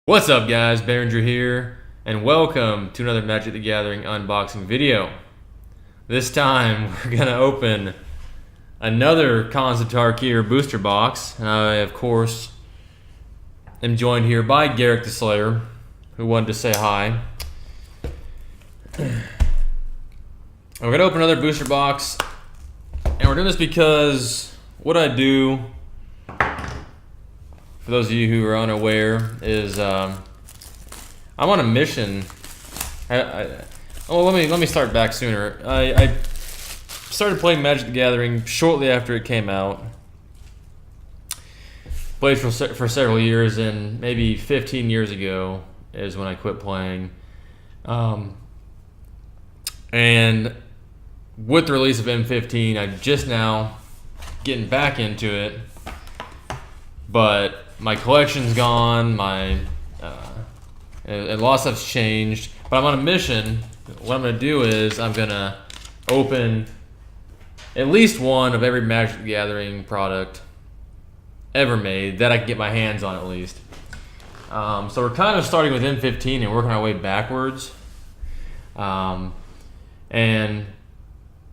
What's up guys, Behringer here, and welcome to another Magic the Gathering unboxing video. This time we're going to open another Cons of Tarkir booster box. I, of course, am joined here by Garrick the Slayer, who wanted to say hi. We're going to open another booster box, and we're doing this because what I do, for those of you who are unaware, is I'm on a mission. Let me start back sooner. I started playing Magic the Gathering shortly after it came out. Played for several years, and maybe 15 years ago is when I quit playing. And with the release of M15, I'm just now getting back into it. But my collection's gone, a lot of stuff's changed, but I'm on a mission. What I'm going to do is I'm going to open at least one of every Magic the Gathering product ever made that I can get my hands on at least. So we're kind of starting with M15 and working our way backwards. But not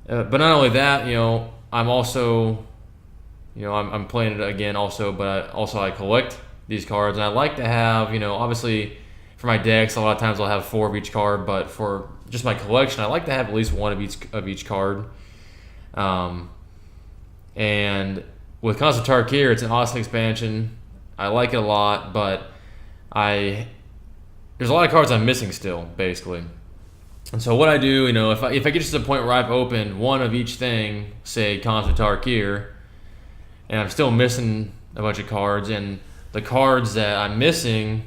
only that, I'm also... I'm playing it again also, but I collect these cards, and I like to have, obviously for my decks, a lot of times I'll have 4 of each card, but for just my collection, I like to have at least 1 of each card. And with Cons of Tarkir, it's an awesome expansion. I like it a lot, but there's a lot of cards I'm missing still, basically. And so what I do, if I get to the point where I've opened 1 of each thing, say Cons of Tarkir, and I'm still missing a bunch of cards, and the cards that I'm missing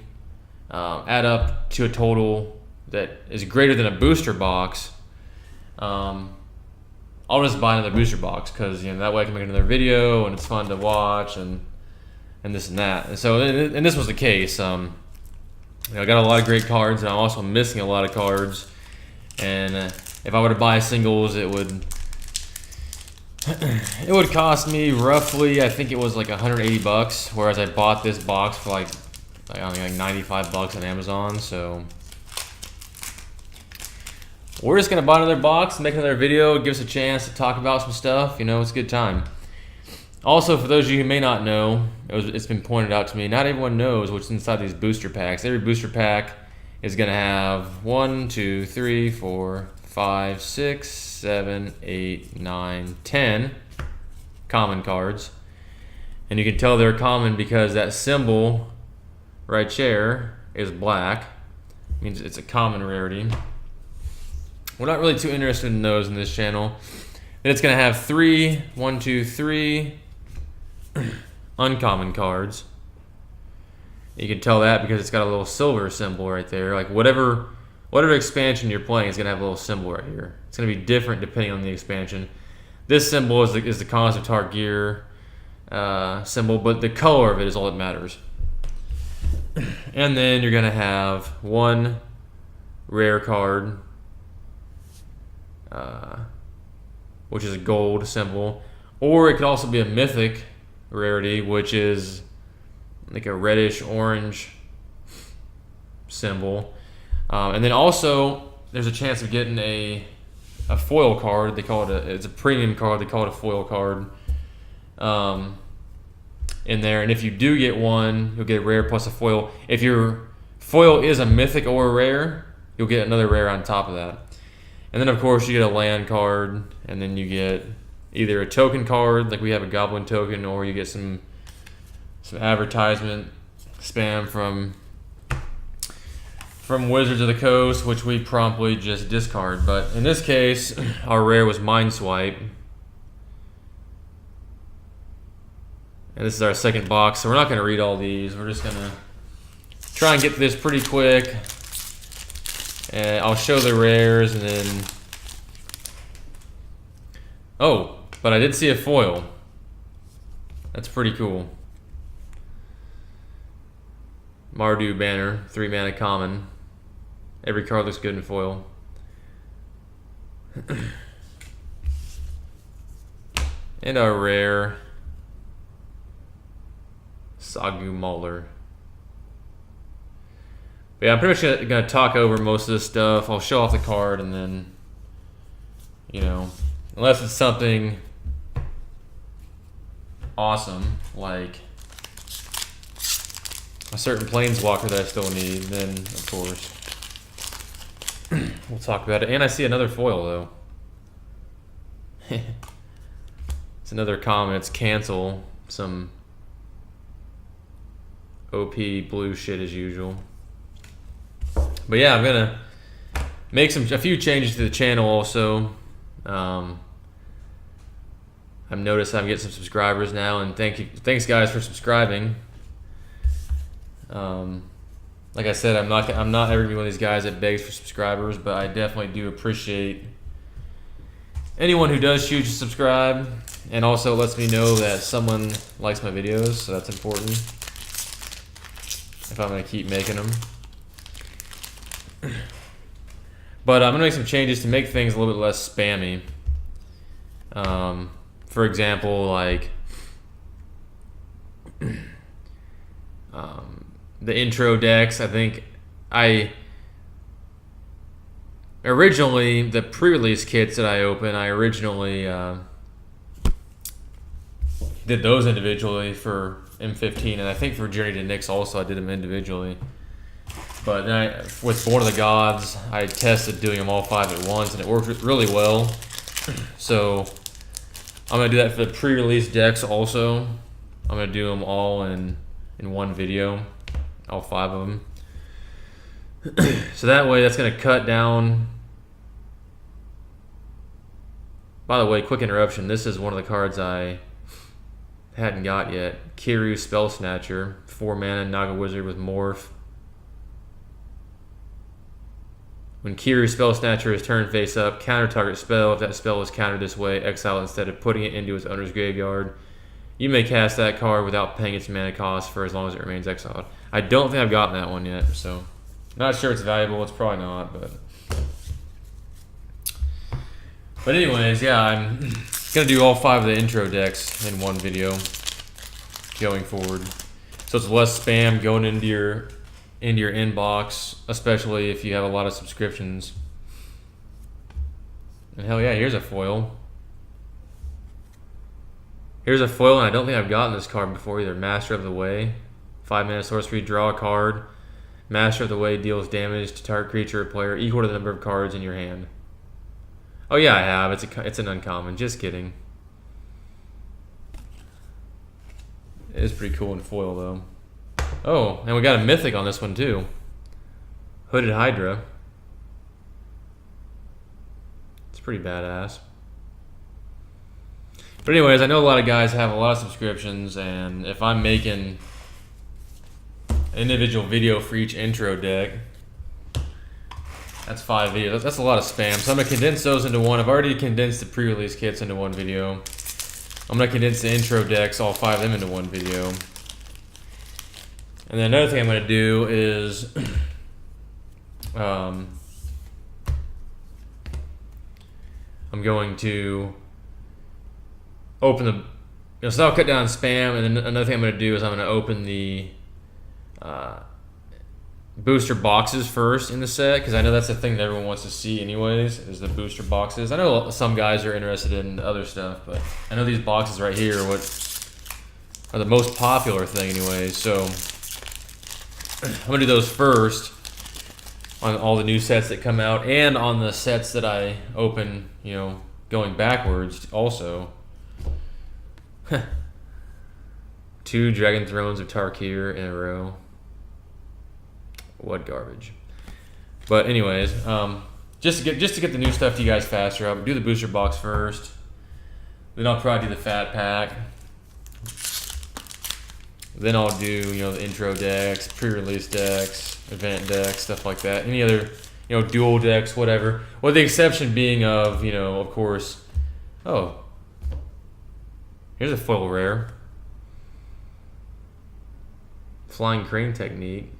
add up to a total that is greater than a booster box, I'll just buy another booster box, because that way I can make another video and it's fun to watch and this and that. And so, and this was the case. I got a lot of great cards, and I'm also missing a lot of cards. And if I were to buy singles, it would cost me roughly, I think it was like $180, whereas I bought this box for like $95 on Amazon. So we're just gonna buy another box, make another video, give us a chance to talk about some stuff. It's a good time. Also, for those of you who may not know, it's been pointed out to me, not everyone knows what's inside these booster packs. Every booster pack is gonna have 1, 2, 3, 4, 5, 6, 7, 8, 9, 10 common cards. And you can tell they're common because that symbol right there is black. It means it's a common rarity. We're not really too interested in those in this channel. Then it's going to have 3 uncommon cards. You can tell that because it's got a little silver symbol right there. Like whatever expansion you're playing is going to have a little symbol right here. It's going to be different depending on the expansion. This symbol is the Cons of Tarkir symbol, but the color of it is all that matters. And then you're going to have 1 rare card, which is a gold symbol. Or it could also be a mythic rarity, which is like a reddish orange symbol. And then also, there's a chance of getting a foil card. They call it it's a premium card. They call it a foil card in there. And if you do get one, you'll get a rare plus a foil. If your foil is a mythic or a rare, you'll get another rare on top of that. And then, of course, you get a land card, and then you get either a token card, like we have a goblin token, or you get some advertisement spam from Wizards of the Coast, which we promptly just discard. But in this case, our rare was Mind Swipe. And this is our second box, so we're not going to read all these. We're just going to try and get through this pretty quick. And I'll show the rares, and then... Oh, but I did see a foil. That's pretty cool. Mardu Banner, 3 mana common. Every card looks good in foil. And our rare Sagu Mauler. But yeah, I'm pretty much gonna talk over most of this stuff. I'll show off the card, and then, you know, unless it's something awesome like a certain planeswalker that I still need, then of course we'll talk about it. And I see another foil though. It's another common. It's cancel. Some OP blue shit as usual. But yeah, I'm gonna make a few changes to the channel also. I've noticed I'm getting some subscribers now, and thanks guys for subscribing. Like I said, I'm not ever gonna be one of these guys that begs for subscribers, but I definitely do appreciate anyone who does choose to subscribe, and also lets me know that someone likes my videos, so that's important if I'm gonna keep making them. But I'm gonna make some changes to make things a little bit less spammy. For example, like the intro decks. I think originally the pre-release kits that I opened, I originally did those individually for M15, and I think for Journey to Nyx also I did them individually. But then with Born of the Gods, I tested doing them all 5 at once, and it worked really well. So I'm gonna do that for the pre-release decks also. I'm gonna do them all in one video, all 5 of them. So that way, that's gonna cut down. By the way, quick interruption. This is one of the cards I hadn't got yet. Kiru Spell Snatcher, 4 mana Naga Wizard with Morph. When Kiru Spell Snatcher is turned face up, counter target spell. If that spell is countered this way, exile instead of putting it into its owner's graveyard. You may cast that card without paying its mana cost for as long as it remains exiled. I don't think I've gotten that one yet, so not sure it's valuable. It's probably not, but anyways, yeah, I'm gonna do all 5 of the intro decks in one video going forward, so it's less spam going into your inbox, especially if you have a lot of subscriptions. And hell yeah, here's a foil. Here's a foil, and I don't think I've gotten this card before either. Master of the Way. 5 mana sorcery, draw a card. Master of the Way deals damage to target creature or player equal to the number of cards in your hand. Oh yeah, I have. It's an uncommon. Just kidding. It is pretty cool in foil though. Oh, and we got a mythic on this one too. Hooded Hydra. It's pretty badass. But anyways, I know a lot of guys have a lot of subscriptions, and if I'm making an individual video for each intro deck, that's 5 videos. That's a lot of spam. So I'm going to condense those into one. I've already condensed the pre-release kits into one video. I'm going to condense the intro decks, all 5 of them, into one video. And then another thing I'm going to do is I'm going to open the, so that'll cut down on spam, and then another thing I'm going to do is I'm going to open the booster boxes first in the set, because I know that's the thing that everyone wants to see anyways, is the booster boxes. I know some guys are interested in other stuff, but I know these boxes right here are what are the most popular thing anyways, so I'm going to do those first on all the new sets that come out, and on the sets that I open, you know, going backwards also. 2 Dragon Thrones of Tarkir in a row. What garbage. But anyways, just to get the new stuff to you guys faster, I'll do the booster box first. Then I'll probably do the fat pack. Then I'll do, you know, the intro decks, pre-release decks, event decks, stuff like that. Any other, you know, dual decks, whatever. With the exception being of, you know, of course, oh, here's a foil rare. Flying Crane Technique.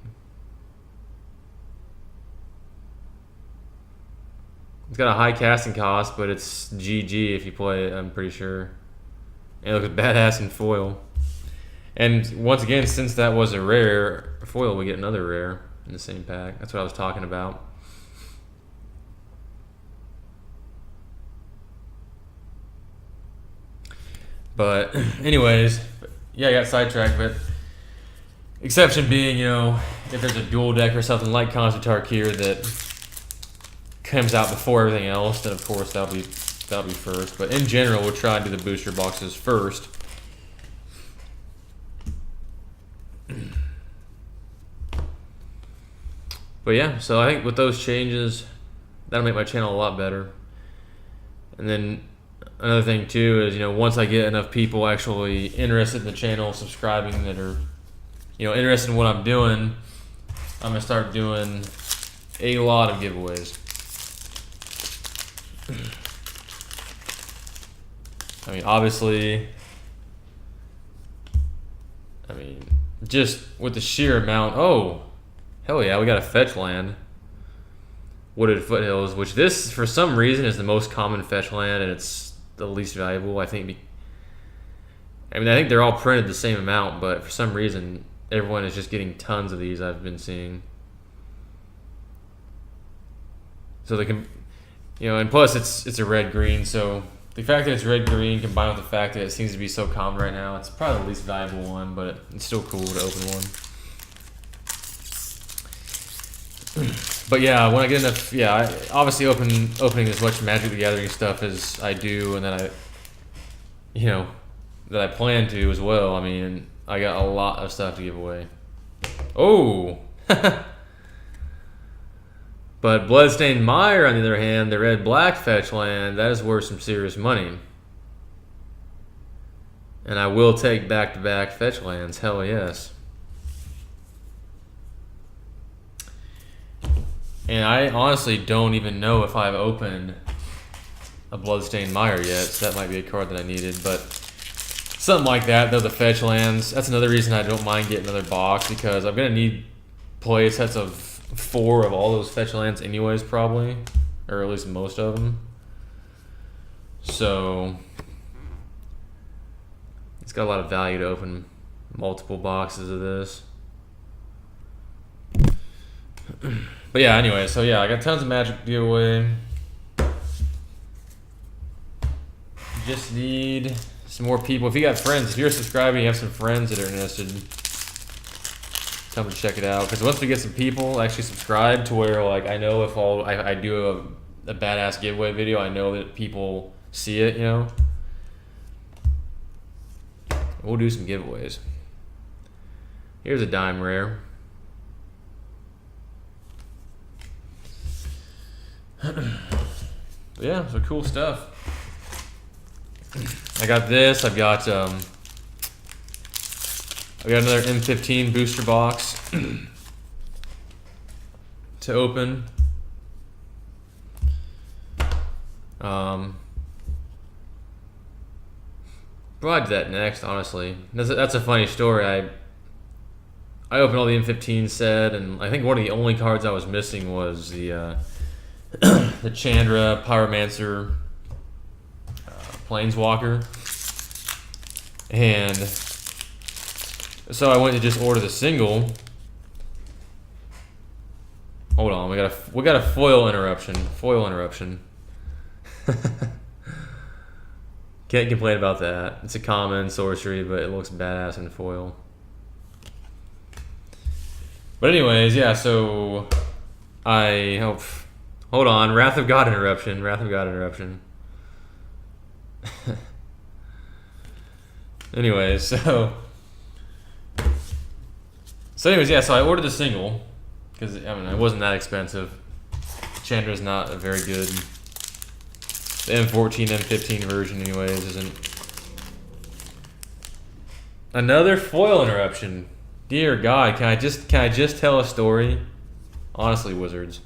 It's got a high casting cost, but it's GG if you play it, I'm pretty sure. And it looks badass in foil. And once again, since that was a rare foil, we get another rare. in the same pack. That's what I was talking about. But anyways, yeah, I got sidetracked. But exception being, you know, if there's a dual deck or something like Khans of Tarkir that comes out before everything else, then of course that'll be first. But in general, we'll try and do the booster boxes first. But yeah, so I think with those changes, that'll make my channel a lot better. And then another thing too is, you know, once I get enough people actually interested in the channel, subscribing, that are, you know, interested in what I'm doing, I'm gonna start doing a lot of giveaways. I mean, obviously, just with the sheer amount. Oh, hell yeah, we got a fetch land. Wooded Foothills, which this, for some reason, is the most common fetch land, and it's the least valuable, I think. I think they're all printed the same amount, but for some reason, everyone is just getting tons of these, I've been seeing. So they can, you know, and plus it's a red-green, so the fact that it's red-green combined with the fact that it seems to be so common right now, it's probably the least valuable one, but it's still cool to open one. But yeah, when I get enough, yeah, I obviously opening as much Magic the Gathering stuff as I do, and then that I plan to as well. I mean, I got a lot of stuff to give away. Oh! But Bloodstained Mire, on the other hand, the red-black fetch land, that is worth some serious money. And I will take back-to-back fetch lands, hell yes. And I honestly don't even know if I've opened a Bloodstained Mire yet, so that might be a card that I needed. But something like that, though, the fetch lands, that's another reason I don't mind getting another box, because I'm going to need play sets of 4 of all those fetch lands anyways, probably. Or at least most of them. So it's got a lot of value to open multiple boxes of this. But yeah, anyway, so yeah, I got tons of Magic to give away. Just need some more people. If you got friends, if you're subscribing, you have some friends that are interested, tell them to check it out. Because once we get some people actually subscribe to where, like, I know if I do a badass giveaway video, I know that people see it, you know. We'll do some giveaways. Here's a dime rare. Yeah, so cool stuff. I got this. I've got another M15 booster box to open. Probably do that next, honestly. That's a funny story. I opened all the M15 set, and I think one of the only cards I was missing was the the Chandra Pyromancer Planeswalker. And so I went to just order the single. Hold on, we got a foil interruption. Can't complain about that. It's a common sorcery, but it looks badass in foil. But anyways, yeah, so I hope. Hold on, Wrath of God interruption. Anyways, so anyways, yeah, so I ordered the single because it wasn't that expensive. Chandra's not a very good. The M14, M15 version, anyways, isn't. Another foil interruption. Dear God, can I just tell a story? Honestly, Wizards.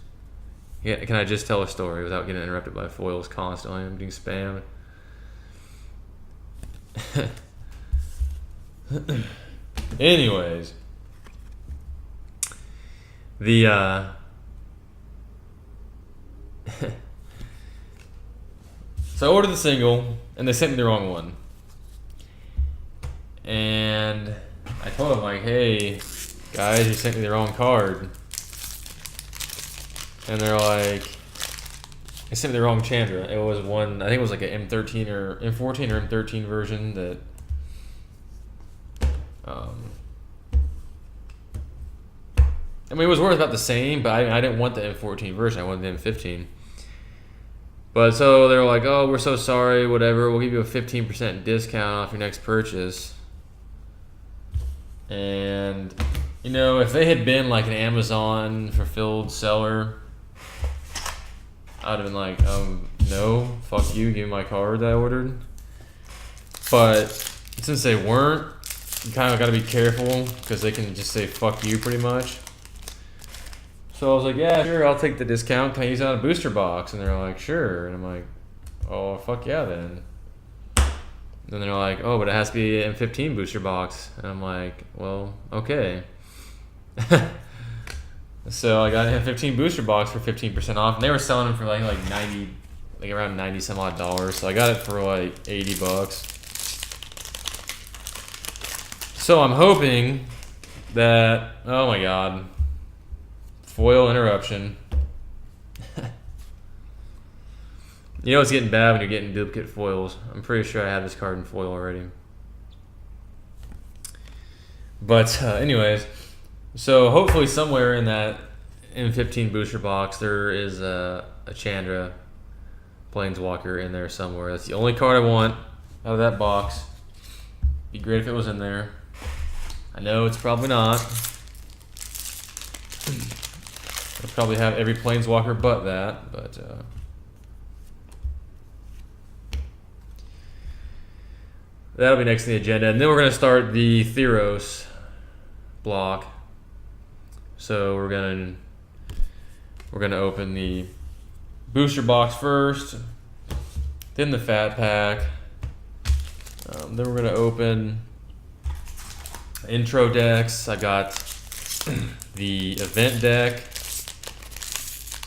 Yeah, can I just tell a story without getting interrupted by foils constantly? I'm being spammed. Anyways, so I ordered the single, and they sent me the wrong one. And I told them, like, hey, guys, you sent me the wrong card. and they're like, I sent me the wrong Chandra. It was one, I think it was like an M13 or M14 or M13 version that I mean, it was worth about the same, but I didn't want the M14 version. I wanted the M15. But so they were like, oh, we're so sorry, whatever. We'll give you a 15% discount off your next purchase. And, you know, if they had been like an Amazon fulfilled seller, I'd have been like, no, fuck you, give me my card that I ordered. But since they weren't, you kind of got to be careful because they can just say fuck you pretty much. So I was like, yeah, sure, I'll take the discount. Can I use it on a booster box? And they're like, sure. And I'm like, oh, fuck yeah, then. And then they're like, oh, but it has to be an M15 booster box. And I'm like, well, okay. So I got an M15 booster box for 15% off. And they were selling them for like 90, like around 90 some odd dollars. So I got it for like 80 bucks. So I'm hoping that, oh my God. Foil interruption. You know it's getting bad when you're getting duplicate foils. I'm pretty sure I have this card in foil already. But anyways, so hopefully somewhere in that M15 booster box there is a Chandra Planeswalker in there somewhere. That's the only card I want out of that box. Be great if it was in there. I know it's probably not. I'll probably have every Planeswalker but that, but that'll be next on the agenda. And then we're going to start the Theros block. So we're going to open the booster box first, then the fat pack. Then we're going to open intro decks. I got the event deck.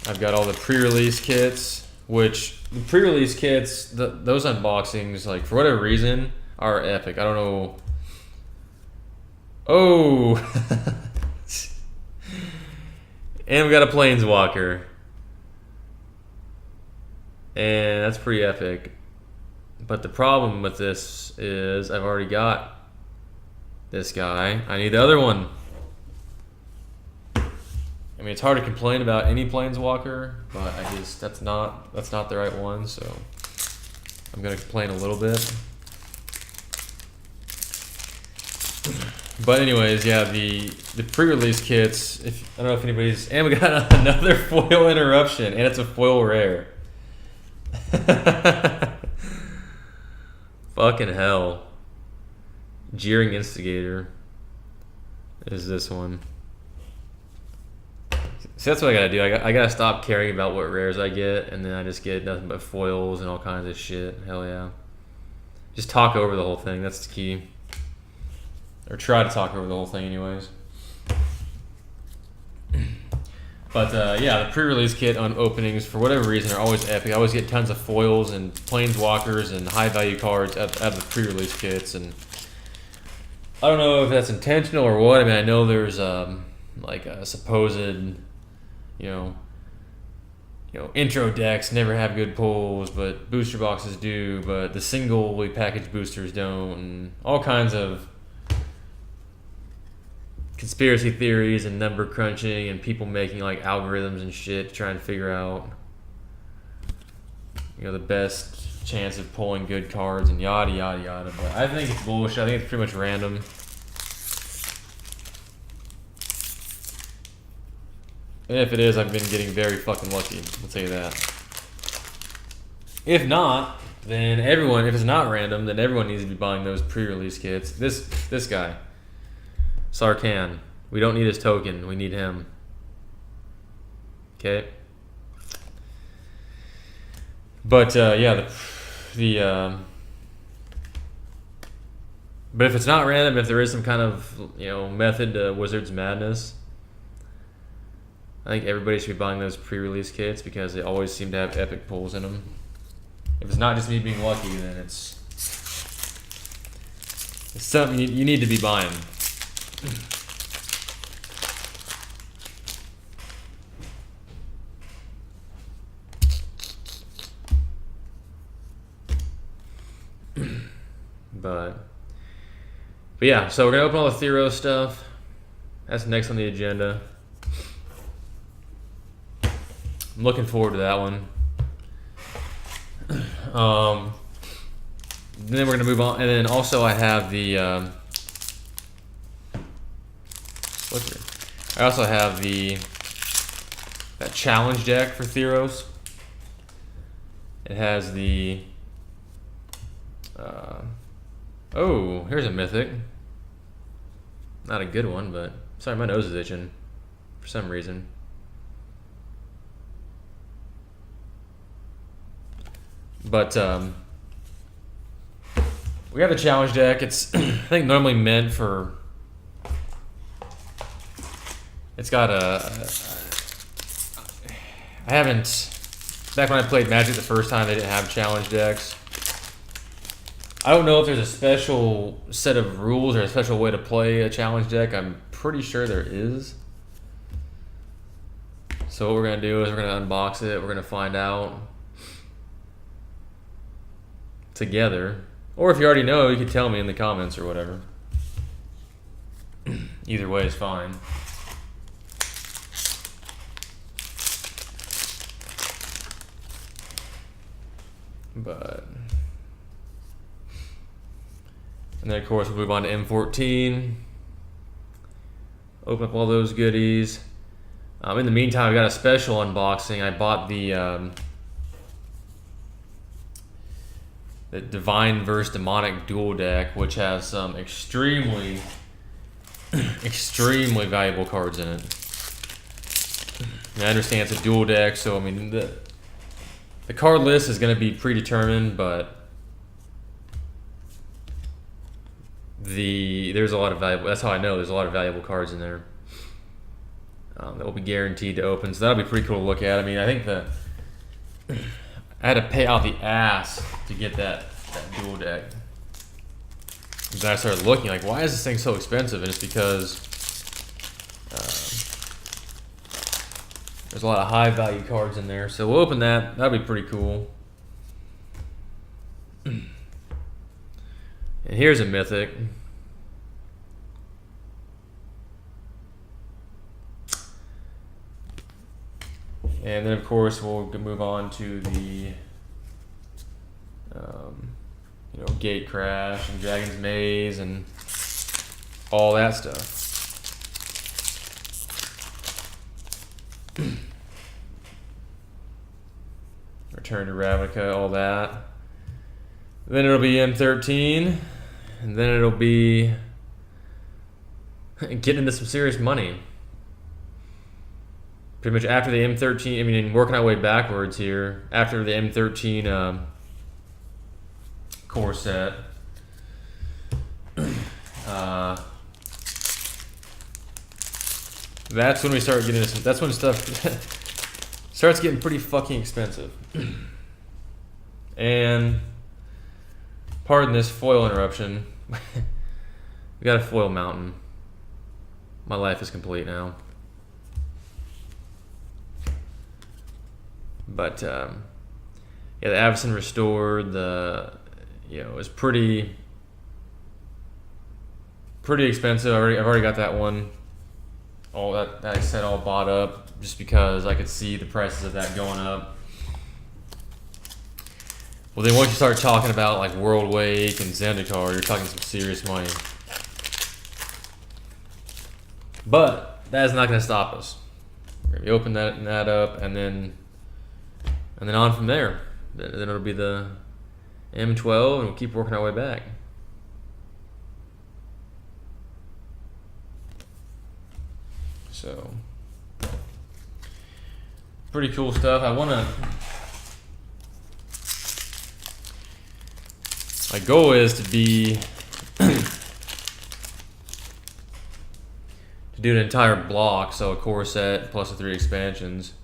I've got all the pre-release kits, which the pre-release kits, those unboxings, like for whatever reason, are epic. I don't know. Oh, and we got a Planeswalker, and that's pretty epic. But the problem with this is I've already got this guy. I need the other one. I mean, it's hard to complain about any Planeswalker, but I just that's not the right one, so I'm gonna complain a little bit. But anyways, yeah, the pre-release kits. I don't know if anybody's, and we got another foil interruption, and it's a foil rare. Fucking hell! Jeering Instigator is this one. See, that's what I gotta do. I gotta stop caring about what rares I get, and then I just get nothing but foils and all kinds of shit. Hell yeah. Just talk over the whole thing. That's the key. Or try to talk over the whole thing anyways. But yeah, the pre-release kit on openings, for whatever reason, are always epic. I always get tons of foils and Planeswalkers and high-value cards out of the pre-release kits. And I don't know if that's intentional or what. I mean, I know there's like a supposed... You know, intro decks never have good pulls, but booster boxes do, but the singly packaged boosters don't, and all kinds of conspiracy theories and number crunching and people making like algorithms and shit to try and figure out, you know, the best chance of pulling good cards and yada yada yada. But I think it's bullshit. I think it's pretty much random. And if it is, I've been getting very fucking lucky. I'll tell you that. If not, then everyone, if it's not random, then everyone needs to be buying those pre-release kits. This guy, Sarkhan. We don't need his token. We need him. Okay. But yeah, but if it's not random, if there is some kind of, you know, method to Wizard's madness, I think everybody should be buying those pre-release kits because they always seem to have epic pulls in them. If it's not just me being lucky, then it's something you need to be buying. But yeah, so we're gonna open all the Theros stuff. That's next on the agenda. I'm looking forward to that one. Then we're gonna move on, and then also I have the I also have that challenge deck for Theros. It has the oh, here's a mythic. Not a good one, but sorry, my nose is itching for some reason. But we have the challenge deck. It's I think normally meant for. It's got I haven't. Back when I played Magic the first time, they didn't have challenge decks. I don't know if there's a special set of rules or a special way to play a challenge deck. I'm pretty sure there is. So what we're gonna do is we're gonna unbox it. We're gonna find out together. Or if you already know, you can tell me in the comments or whatever. Either way is fine. But and then of course we'll move on to M14. Open up all those goodies. In the meantime, I got a special unboxing. I bought the Divine vs. Demonic dual deck, which has some extremely valuable cards in it. And I understand it's a dual deck, so I mean the card list is going to be predetermined, but there's a lot of valuable. That's how I know there's a lot of valuable cards in there that will be guaranteed to open. So that'll be pretty cool to look at. I mean, I think I had to pay out the ass to get that dual deck. Then I started looking like, why is this thing so expensive? And it's because there's a lot of high value cards in there. So we'll open that. That'll be pretty cool. And here's a mythic. And then of course we'll move on to the Gate Crash and Dragon's Maze and all that stuff. Return to Ravnica, all that. Then it'll be M13, and then it'll be getting into some serious money. Pretty much after the M13, I mean, working our way backwards here, after the M13 core set, that's when we start getting into that's when stuff starts getting pretty fucking expensive. And pardon this foil interruption. We got a foil mountain. My life is complete now. But yeah, the Avacyn Restored, it was pretty expensive. I've already got that one. All that set all bought up just because I could see the prices of that going up. Well, then once you start talking about like World Wake and Zendikar, you're talking some serious money. But that is not going to stop us. We're going to open that up, and then on from there. Then it'll be the M12, and we'll keep working our way back. So, pretty cool stuff. My goal is to be to do an entire block, so a core set plus the 3 expansions.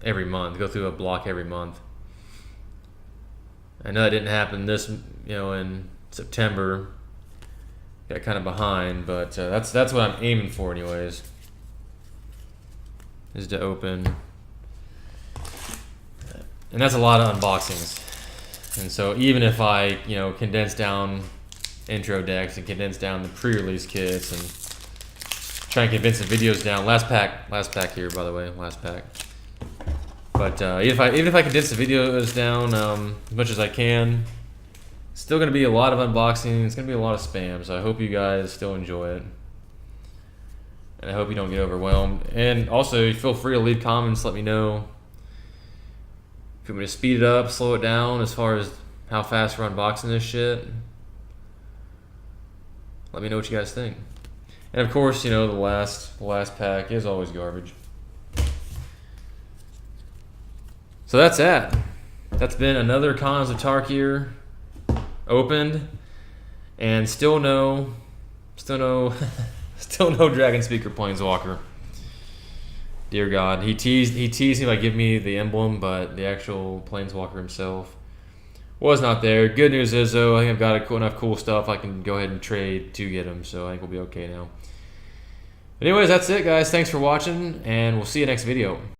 Every month, go through a block every month. I know that didn't happen in September. Got kind of behind, but that's what I'm aiming for, anyways. Is to open And that's a lot of unboxings. And so even if I, condense down intro decks and condense down the pre-release kits and try and condense the videos down. Last pack here, by the way, last pack. But even if I condense the videos down as much as I can, it's still going to be a lot of unboxing. It's going to be a lot of spam. So I hope you guys still enjoy it. And I hope you don't get overwhelmed. And also, feel free to leave comments. Let me know if you want me to speed it up, slow it down as far as how fast we're unboxing this shit. Let me know what you guys think. And of course, the last pack is always garbage. So that's that. That's been another Cons of Tarkir opened, and still no Dragon Speaker Planeswalker. Dear God, he teased me by giving me the emblem, but the actual Planeswalker himself was not there. Good news is though, I think I've got enough cool stuff I can go ahead and trade to get him, so I think we'll be okay now. Anyways, that's it, guys. Thanks for watching, and we'll see you next video.